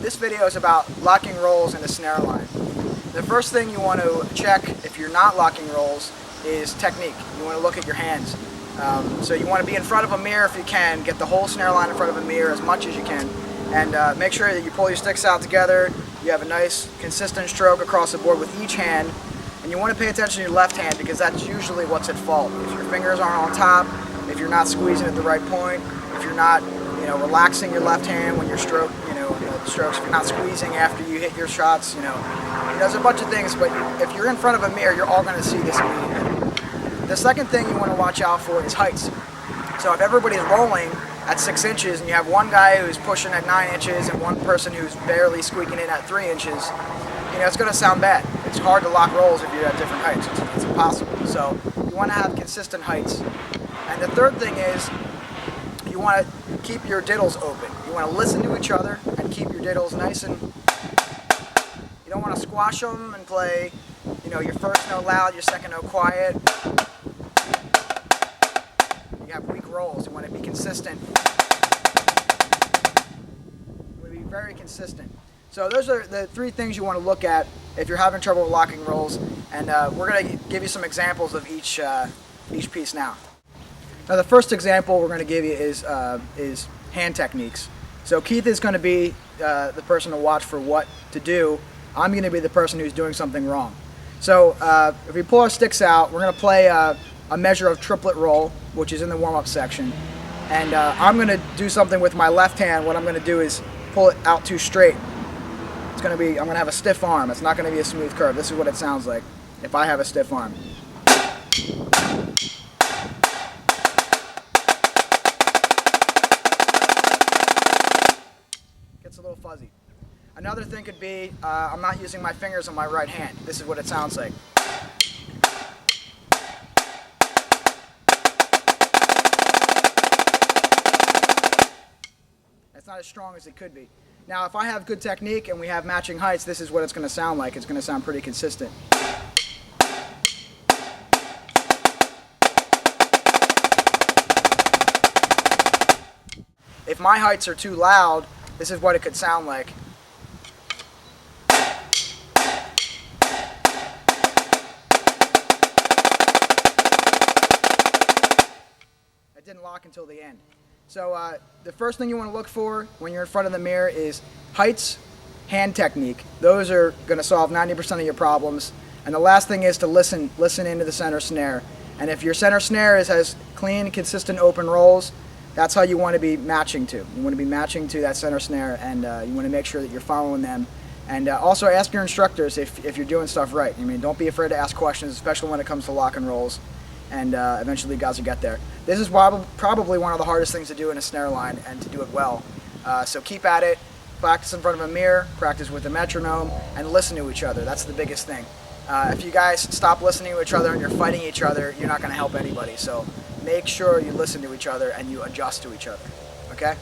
This video is about locking rolls in a snare line. The first thing you want to check if you're not locking rolls is technique. You want to look at your hands. So you want to be in front of a mirror if you can, get the whole snare line in front of a mirror as much as you can, and make sure that you pull your sticks out together, you have a nice consistent stroke across the board with each hand, and you want to pay attention to your left hand because that's usually what's at fault. If your fingers aren't on top, if you're not squeezing at the right point, if you're not relaxing your left hand when you're strokes, if you're not squeezing after you hit your shots, there's a bunch of things, but if you're in front of a mirror, you're all going to see this immediately. The second thing you want to watch out for is heights. So if everybody's rolling at 6 inches and you have one guy who's pushing at 9 inches and one person who's barely squeaking in at 3 inches, it's going to sound bad. It's hard to lock rolls if you're at different heights. It's impossible. So you want to have consistent heights. And the third thing is you want to keep your diddles open. You want to listen to each other and keep your diddles nice and... You don't want to squash them and play, your first note loud, your second note quiet. You have weak rolls. You want to be consistent. You want to be very consistent. So those are the 3 things you want to look at if you're having trouble with locking rolls. And we're going to give you some examples of each piece now. Now the first example we're going to give you is hand techniques. So Keith is going to be the person to watch for what to do. I'm going to be the person who's doing something wrong. So if we pull our sticks out, we're going to play a measure of Triplet Roll, which is in the warm-up section. And I'm going to do something with my left hand. What I'm going to do is pull it out too straight. I'm going to have a stiff arm. It's not going to be a smooth curve. This is what it sounds like if I have a stiff arm. Gets a little fuzzy. Another thing could be I'm not using my fingers on my right hand. This is what it sounds like. It's not as strong as it could be. Now if I have good technique and we have matching heights, this is what it's going to sound like. It's going to sound pretty consistent. If my heights are too loud, this is what it could sound like. It didn't lock until the end. So the first thing you want to look for when you're in front of the mirror is heights, hand technique. Those are going to solve 90% of your problems. And the last thing is to listen into the center snare. And if your center snare has clean, consistent open rolls, that's how you want to be matching to. You want to be matching to that center snare, and you want to make sure that you're following them. And also ask your instructors if you're doing stuff right. Don't be afraid to ask questions, especially when it comes to lock and rolls. And eventually you guys will get there. This is probably one of the hardest things to do in a snare line, and to do it well. So keep at it. Practice in front of a mirror, practice with a metronome, and listen to each other. That's the biggest thing. If you guys stop listening to each other and you're fighting each other, you're not going to help anybody. So make sure you listen to each other and you adjust to each other. Okay?